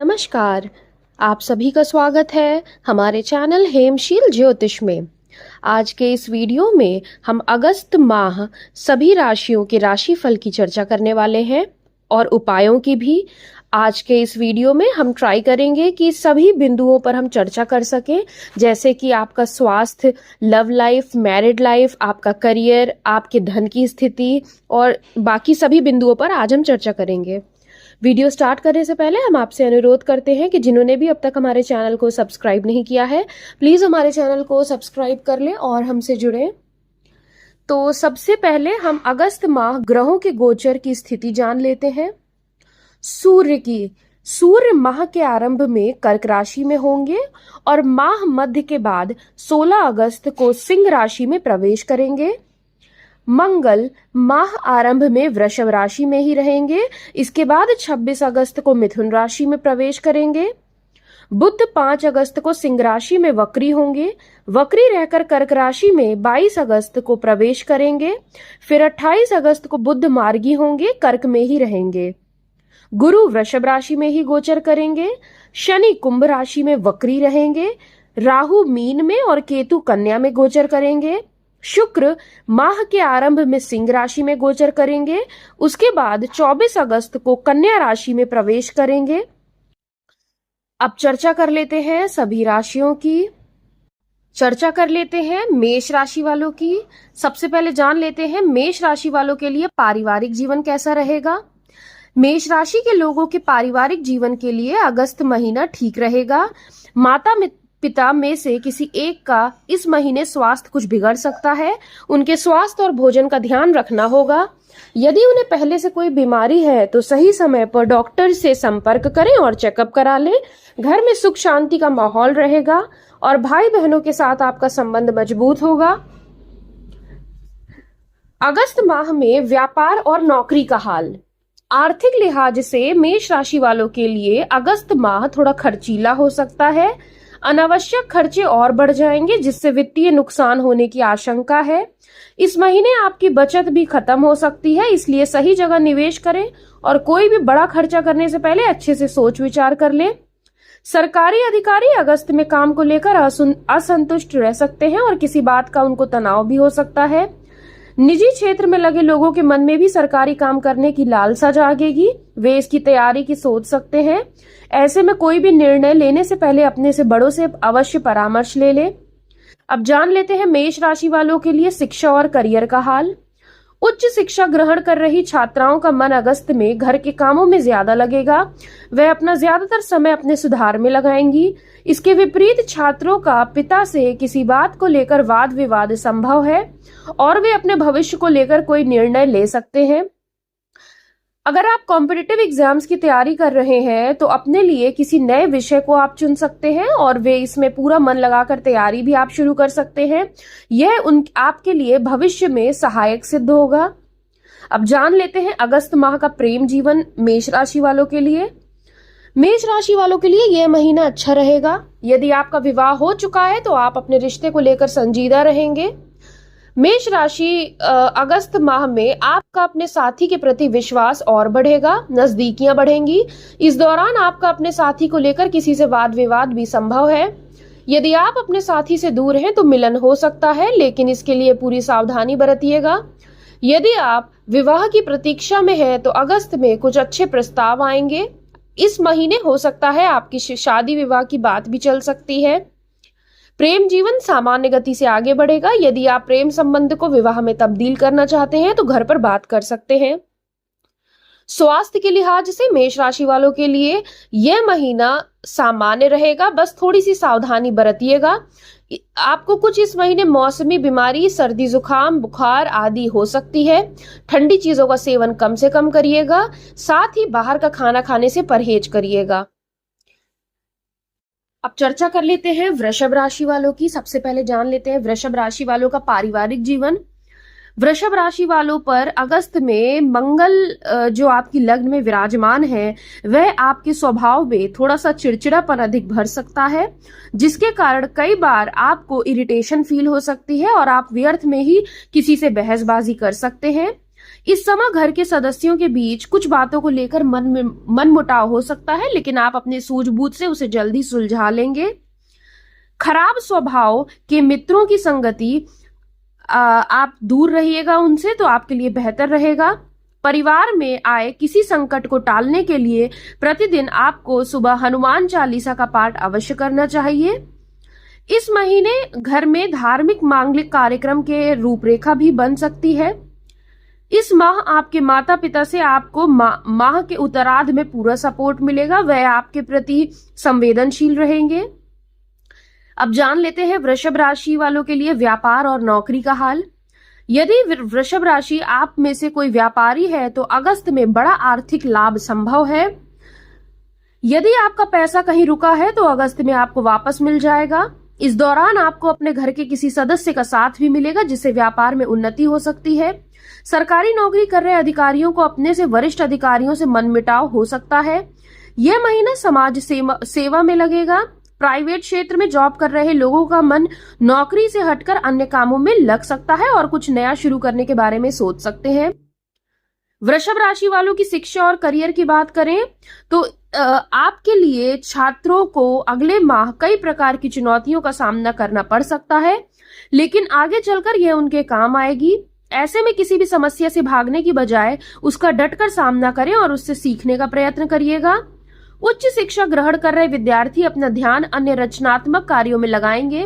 नमस्कार। आप सभी का स्वागत है हमारे चैनल हेमशील ज्योतिष में। आज के इस वीडियो में हम अगस्त माह सभी राशियों के राशिफल की चर्चा करने वाले हैं और उपायों की भी। आज के इस वीडियो में हम ट्राई करेंगे कि सभी बिंदुओं पर हम चर्चा कर सकें, जैसे कि आपका स्वास्थ्य, लव लाइफ, मैरिड लाइफ, आपका करियर, आपके धन की स्थिति और बाकी सभी बिंदुओं पर आज हम चर्चा करेंगे। वीडियो स्टार्ट करने से पहले हम आपसे अनुरोध करते हैं कि जिन्होंने भी अब तक हमारे चैनल को सब्सक्राइब नहीं किया है, प्लीज हमारे चैनल को सब्सक्राइब कर लें और हमसे जुड़ें। तो सबसे पहले हम अगस्त माह ग्रहों के गोचर की स्थिति जान लेते हैं। सूर्य माह के आरंभ में कर्क राशि में होंगे और माह मध्य के बाद 16 अगस्त को सिंह राशि में प्रवेश करेंगे। मंगल माह आरंभ में वृषभ राशि में ही रहेंगे, इसके बाद 26 अगस्त को मिथुन राशि में प्रवेश करेंगे। बुध 5 अगस्त को सिंह राशि में वक्री होंगे, वक्री रहकर कर्क राशि में 22 अगस्त को प्रवेश करेंगे। फिर 28 अगस्त को बुध मार्गी होंगे, कर्क में ही रहेंगे। गुरु वृषभ राशि में ही गोचर करेंगे। शनि कुंभ राशि में वक्री रहेंगे, राहु मीन में और केतु कन्या में गोचर करेंगे। शुक्र माह के आरंभ में सिंह राशि में गोचर करेंगे, उसके बाद 24 अगस्त को कन्या राशि में प्रवेश करेंगे। अब चर्चा कर लेते हैं सभी राशियों की। चर्चा कर लेते हैं मेष राशि वालों की। सबसे पहले जान लेते हैं मेष राशि वालों के लिए पारिवारिक जीवन कैसा रहेगा। मेष राशि के लोगों के पारिवारिक जीवन के लिए अगस्त महीना ठीक रहेगा। माता पिता में से किसी एक का इस महीने स्वास्थ्य कुछ बिगड़ सकता है, उनके स्वास्थ्य और भोजन का ध्यान रखना होगा। यदि उन्हें पहले से कोई बीमारी है तो सही समय पर डॉक्टर से संपर्क करें और चेकअप करा लें। घर में सुख शांति का माहौल रहेगा और भाई बहनों के साथ आपका संबंध मजबूत होगा। अगस्त माह में व्यापार और नौकरी का हाल। आर्थिक लिहाज से मेष राशि वालों के लिए अगस्त माह थोड़ा खर्चीला हो सकता है। अनावश्यक खर्चे और बढ़ जाएंगे, जिससे वित्तीय नुकसान होने की आशंका है। इस महीने आपकी बचत भी खत्म हो सकती है, इसलिए सही जगह निवेश करें और कोई भी बड़ा खर्चा करने से पहले अच्छे से सोच विचार कर लें। सरकारी अधिकारी अगस्त में काम को लेकर असंतुष्ट रह सकते हैं और किसी बात का उनको तनाव भी हो सकता है। निजी क्षेत्र में लगे लोगों के मन में भी सरकारी काम करने की लालसा जागेगी, वे इसकी तैयारी की सोच सकते हैं। ऐसे में कोई भी निर्णय लेने से पहले अपने से बड़ों से अवश्य परामर्श ले ले। अब जान लेते हैं मेष राशि वालों के लिए शिक्षा और करियर का हाल। उच्च शिक्षा ग्रहण कर रही छात्राओं का मन अगस्त में घर के कामों में ज्यादा लगेगा, वह अपना ज्यादातर समय अपने सुधार में लगाएंगी। इसके विपरीत छात्रों का पिता से किसी बात को लेकर वाद विवाद संभव है और वे अपने भविष्य को लेकर कोई निर्णय ले सकते हैं। अगर आप कॉम्पिटिटिव एग्जाम्स की तैयारी कर रहे हैं तो अपने लिए किसी नए विषय को आप चुन सकते हैं और वे इसमें पूरा मन लगाकर तैयारी भी आप शुरू कर सकते हैं। यह आपके लिए भविष्य में सहायक सिद्ध होगा। अब जान लेते हैं अगस्त माह का प्रेम जीवन मेष राशि वालों के लिए। मेष राशि वालों के लिए यह महीना अच्छा रहेगा। यदि आपका विवाह हो चुका है तो आप अपने रिश्ते को लेकर संजीदा रहेंगे। मेष राशि अगस्त माह में आपका अपने साथी के प्रति विश्वास और बढ़ेगा, नजदीकियां बढ़ेंगी। इस दौरान आपका अपने साथी को लेकर किसी से वाद विवाद भी संभव है। यदि आप अपने साथी से दूर हैं तो मिलन हो सकता है, लेकिन इसके लिए पूरी सावधानी बरतिएगा। यदि आप विवाह की प्रतीक्षा में हैं तो अगस्त में कुछ अच्छे प्रस्ताव आएंगे। इस महीने हो सकता है आपकी शादी विवाह की बात भी चल सकती है। प्रेम जीवन सामान्य गति से आगे बढ़ेगा। यदि आप प्रेम संबंध को विवाह में तब्दील करना चाहते हैं तो घर पर बात कर सकते हैं। स्वास्थ्य के लिहाज से मेष राशि वालों के लिए यह महीना सामान्य रहेगा, बस थोड़ी सी सावधानी बरतिएगा। आपको कुछ इस महीने मौसमी बीमारी, सर्दी जुकाम, बुखार आदि हो सकती है। ठंडी चीजों का सेवन कम से कम करिएगा, साथ ही बाहर का खाना खाने से परहेज करिएगा। अब चर्चा कर लेते हैं वृषभ राशि वालों की। सबसे पहले जान लेते हैं वृषभ राशि वालों का पारिवारिक जीवन। वृषभ राशि वालों पर अगस्त में मंगल जो आपकी लग्न में विराजमान है, वह आपके स्वभाव में थोड़ा सा चिड़चिड़ापन अधिक भर सकता है, जिसके कारण कई बार आपको इरिटेशन फील हो सकती है और आप व्यर्थ में ही किसी से बहसबाजी कर सकते हैं। इस समय घर के सदस्यों के बीच कुछ बातों को लेकर मनमुटाव हो सकता है, लेकिन आप अपनी सूझबूझ से उसे जल्दी सुलझा लेंगे। खराब स्वभाव के मित्रों की संगति आप दूर रहिएगा उनसे, तो आपके लिए बेहतर रहेगा। परिवार में आए किसी संकट को टालने के लिए प्रतिदिन आपको सुबह हनुमान चालीसा का पाठ अवश्य करना चाहिए। इस महीने घर में धार्मिक मांगलिक कार्यक्रम के रूपरेखा भी बन सकती है। इस माह आपके माता पिता से आपको माह के उत्तरार्ध में पूरा सपोर्ट मिलेगा, वह आपके प्रति संवेदनशील रहेंगे। अब जान लेते हैं वृषभ राशि वालों के लिए व्यापार और नौकरी का हाल। यदि वृषभ राशि आप में से कोई व्यापारी है तो अगस्त में बड़ा आर्थिक लाभ संभव है। यदि आपका पैसा कहीं रुका है तो अगस्त में आपको वापस मिल जाएगा। इस दौरान आपको अपने घर के किसी सदस्य का साथ भी मिलेगा, जिससे व्यापार में उन्नति हो सकती है। सरकारी नौकरी कर रहे अधिकारियों को अपने से वरिष्ठ अधिकारियों से मनमुटाव हो सकता है। यह महीना समाज सेवा में लगेगा। प्राइवेट क्षेत्र में जॉब कर रहे लोगों का मन नौकरी से हटकर अन्य कामों में लग सकता है और कुछ नया शुरू करने के बारे में सोच सकते हैं। वृषभ राशि वालों की शिक्षा और करियर की बात करें तो आपके लिए छात्रों को अगले माह कई प्रकार की चुनौतियों का सामना करना पड़ सकता है, लेकिन आगे चलकर यह उनके काम आएगी। ऐसे में किसी भी समस्या से भागने की बजाय उसका डटकर सामना करें और उससे सीखने का प्रयत्न करिएगा। उच्च शिक्षा ग्रहण कर रहे विद्यार्थी अपना ध्यान अन्य रचनात्मक कार्यों में लगाएंगे।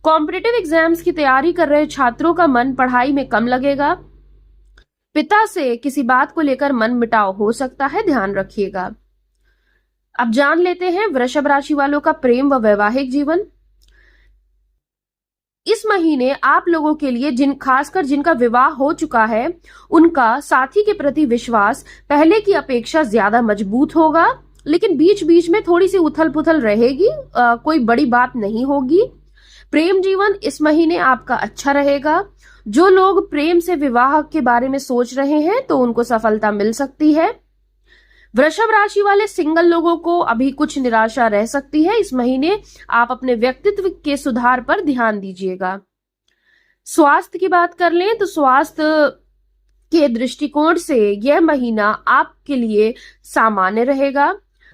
कॉम्पिटिटिव एग्जाम्स की तैयारी कर रहे छात्रों का मन पढ़ाई में कम लगेगा। पिता से किसी बात को लेकर मनमुटाव हो सकता है, ध्यान रखिएगा। अब जान लेते हैं वृषभ राशि वालों का प्रेम व वैवाहिक जीवन। इस महीने आप लोगों के लिए खासकर जिनका विवाह हो चुका है, उनका साथी के प्रति विश्वास पहले की अपेक्षा ज्यादा मजबूत होगा, लेकिन बीच बीच में थोड़ी सी उथल पुथल रहेगी। कोई बड़ी बात नहीं होगी। प्रेम जीवन इस महीने आपका अच्छा रहेगा। जो लोग प्रेम से विवाह के बारे में सोच रहे हैं तो उनको सफलता मिल सकती है। वृषभ राशि वाले सिंगल लोगों को अभी कुछ निराशा रह सकती है। इस महीने आप अपने व्यक्तित्व के सुधार पर ध्यान दीजिएगा। स्वास्थ्य की बात कर लें तो स्वास्थ्य के दृष्टिकोण से यह महीना आपके लिए सामान्य रहेगा।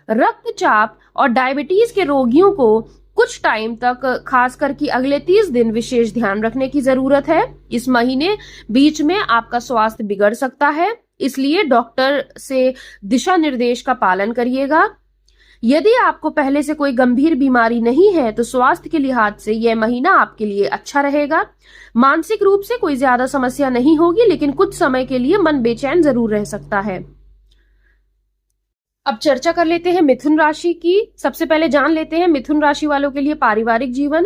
रक्तचाप और डायबिटीज के रोगियों को कुछ टाइम तक, खासकर कि अगले 30 दिन, विशेष ध्यान रखने की जरूरत है। इस महीने बीच में आपका स्वास्थ्य बिगड़ सकता है, इसलिए डॉक्टर से दिशा निर्देश का पालन करिएगा। यदि आपको पहले से कोई गंभीर बीमारी नहीं है तो स्वास्थ्य के लिहाज से यह महीना आपके लिए अच्छा रहेगा। मानसिक रूप से कोई ज्यादा समस्या नहीं होगी, लेकिन कुछ समय के लिए मन बेचैन जरूर रह सकता है। अब चर्चा कर लेते हैं मिथुन राशि की। सबसे पहले जान लेते हैं मिथुन राशि वालों के लिए पारिवारिक जीवन।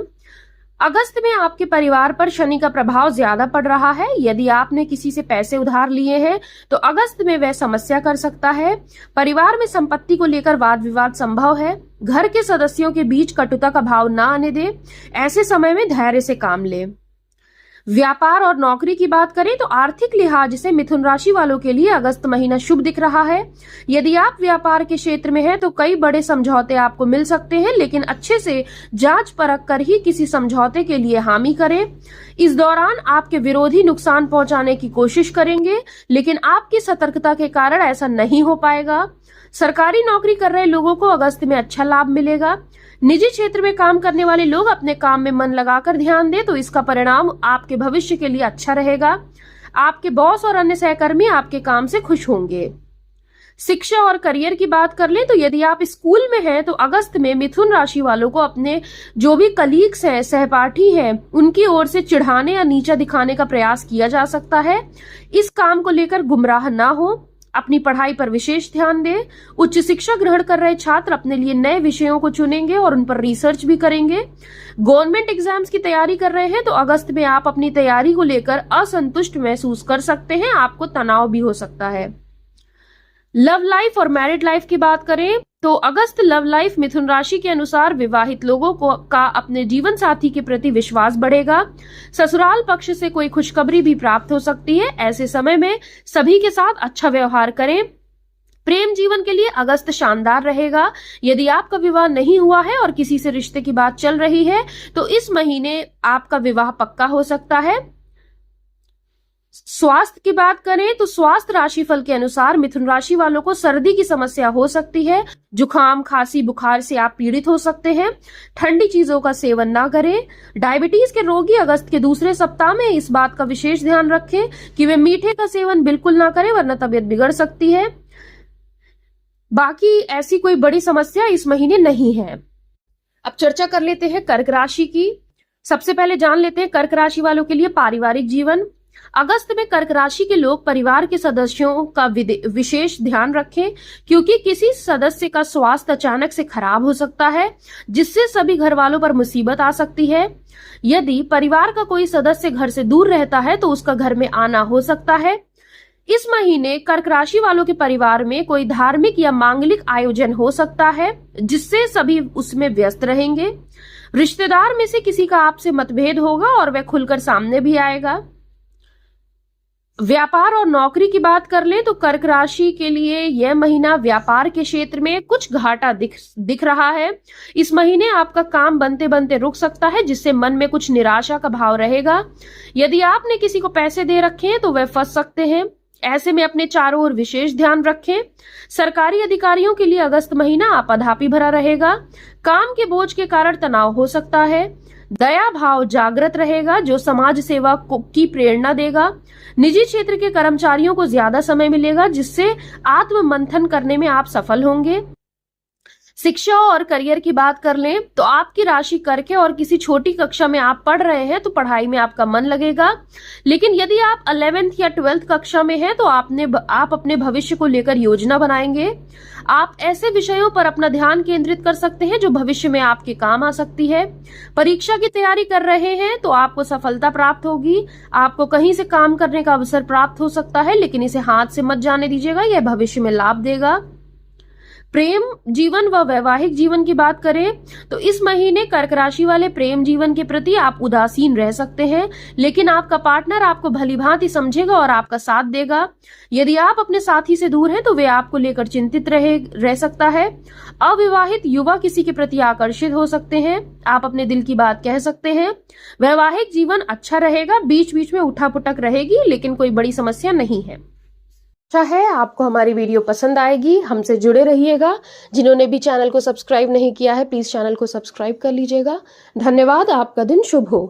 अगस्त में आपके परिवार पर शनि का प्रभाव ज्यादा पड़ रहा है। यदि आपने किसी से पैसे उधार लिए हैं तो अगस्त में वह समस्या कर सकता है। परिवार में संपत्ति को लेकर वाद विवाद संभव है। घर के सदस्यों के बीच कटुता का भाव ना आने दे। ऐसे समय में धैर्य से काम ले। व्यापार और नौकरी की बात करें तो आर्थिक लिहाज से मिथुन राशि वालों के लिए अगस्त महीना शुभ दिख रहा है। यदि आप व्यापार के क्षेत्र में हैं तो कई बड़े समझौते आपको मिल सकते हैं, लेकिन अच्छे से जांच परख कर ही किसी समझौते के लिए हामी करें। इस दौरान आपके विरोधी नुकसान पहुंचाने की कोशिश करेंगे, लेकिन आपकी सतर्कता के कारण ऐसा नहीं हो पाएगा। सरकारी नौकरी कर रहे लोगों को अगस्त में अच्छा लाभ मिलेगा। निजी क्षेत्र में काम करने वाले लोग अपने काम में मन लगाकर ध्यान दें तो इसका परिणाम आपके भविष्य के लिए अच्छा रहेगा। आपके बॉस और अन्य सहकर्मी आपके काम से खुश होंगे। शिक्षा और करियर की बात कर लें तो यदि आप स्कूल में हैं तो अगस्त में मिथुन राशि वालों को अपने जो भी कलीग्स हैं, सहपाठी हैं, उनकी ओर से चिढ़ाने या नीचा दिखाने का प्रयास किया जा सकता है। इस काम को लेकर गुमराह ना हो। अपनी पढ़ाई पर विशेष ध्यान दें। उच्च शिक्षा ग्रहण कर रहे छात्र अपने लिए नए विषयों को चुनेंगे और उन पर रिसर्च भी करेंगे। गवर्नमेंट एग्जाम्स की तैयारी कर रहे हैं तो अगस्त में आप अपनी तैयारी को लेकर असंतुष्ट महसूस कर सकते हैं। आपको तनाव भी हो सकता है। लव लाइफ और मैरिड लाइफ की बात करें तो अगस्त लव लाइफ मिथुन राशि के अनुसार विवाहित लोगों का अपने जीवन साथी के प्रति विश्वास बढ़ेगा। ससुराल पक्ष से कोई खुशखबरी भी प्राप्त हो सकती है। ऐसे समय में सभी के साथ अच्छा व्यवहार करें। प्रेम जीवन के लिए अगस्त शानदार रहेगा। यदि आपका विवाह नहीं हुआ है और किसी से रिश्ते की बात चल रही है तो इस महीने आपका विवाह पक्का हो सकता है। स्वास्थ्य की बात करें तो स्वास्थ्य राशिफल के अनुसार मिथुन राशि वालों को सर्दी की समस्या हो सकती है। जुकाम, खांसी, बुखार से आप पीड़ित हो सकते हैं। ठंडी चीजों का सेवन ना करें। डायबिटीज के रोगी अगस्त के दूसरे सप्ताह में इस बात का विशेष ध्यान रखें कि वे मीठे का सेवन बिल्कुल ना करें, वरना तबीयत बिगड़ सकती है। बाकी ऐसी कोई बड़ी समस्या इस महीने नहीं है। अब चर्चा कर लेते हैं कर्क राशि की। सबसे पहले जान लेते हैं कर्क राशि वालों के लिए पारिवारिक जीवन। अगस्त में कर्क राशि के लोग परिवार के सदस्यों का विशेष ध्यान रखें, क्योंकि किसी सदस्य का स्वास्थ्य अचानक से खराब हो सकता है, जिससे सभी घर वालों पर मुसीबत आ सकती है। यदि परिवार का कोई सदस्य घर से दूर रहता है तो उसका घर में आना हो सकता है। इस महीने कर्क राशि वालों के परिवार में कोई धार्मिक या मांगलिक आयोजन हो सकता है, जिससे सभी उसमें व्यस्त रहेंगे। रिश्तेदार में से किसी का आपसे मतभेद होगा और वह खुलकर सामने भी आएगा। व्यापार और नौकरी की बात कर ले तो कर्क राशि के लिए यह महीना व्यापार के क्षेत्र में कुछ घाटा दिख रहा है। इस महीने आपका काम बनते बनते रुक सकता है, जिससे मन में कुछ निराशा का भाव रहेगा। यदि आपने किसी को पैसे दे रखे हैं तो वह फंस सकते हैं। ऐसे में अपने चारों ओर विशेष ध्यान रखें। सरकारी अधिकारियों के लिए अगस्त महीना आपाधापी भरा रहेगा। काम के बोझ के कारण तनाव हो सकता है। दया भाव जागृत रहेगा, जो समाज सेवा की प्रेरणा देगा। निजी क्षेत्र के कर्मचारियों को ज्यादा समय मिलेगा, जिससे आत्म मंथन करने में आप सफल होंगे। शिक्षा और करियर की बात कर लें तो आपकी राशि कर्क है और किसी छोटी कक्षा में आप पढ़ रहे हैं तो पढ़ाई में आपका मन लगेगा। लेकिन यदि आप 11th या 12th कक्षा में हैं तो आप अपने भविष्य को लेकर योजना बनाएंगे। आप ऐसे विषयों पर अपना ध्यान केंद्रित कर सकते हैं जो भविष्य में आपके काम आ सकती है। परीक्षा की तैयारी कर रहे हैं तो आपको सफलता प्राप्त होगी। आपको कहीं से काम करने का अवसर प्राप्त हो सकता है, लेकिन इसे हाथ से मत जाने दीजिएगा, यह भविष्य में लाभ देगा। प्रेम जीवन व वैवाहिक जीवन की बात करें तो इस महीने कर्क राशि वाले प्रेम जीवन के प्रति आप उदासीन रह सकते हैं, लेकिन आपका पार्टनर आपको भलीभांति समझेगा और आपका साथ देगा। यदि आप अपने साथी से दूर हैं तो वे आपको लेकर चिंतित रह सकता है। अविवाहित युवा किसी के प्रति आकर्षित हो सकते हैं। आप अपने दिल की बात कह सकते हैं। वैवाहिक जीवन अच्छा रहेगा, बीच बीच में उठापुटक रहेगी, लेकिन कोई बड़ी समस्या नहीं है। आशा है आपको हमारी वीडियो पसंद आएगी। हमसे जुड़े रहिएगा। जिन्होंने भी चैनल को सब्सक्राइब नहीं किया है, प्लीज चैनल को सब्सक्राइब कर लीजिएगा। धन्यवाद। आपका दिन शुभ हो।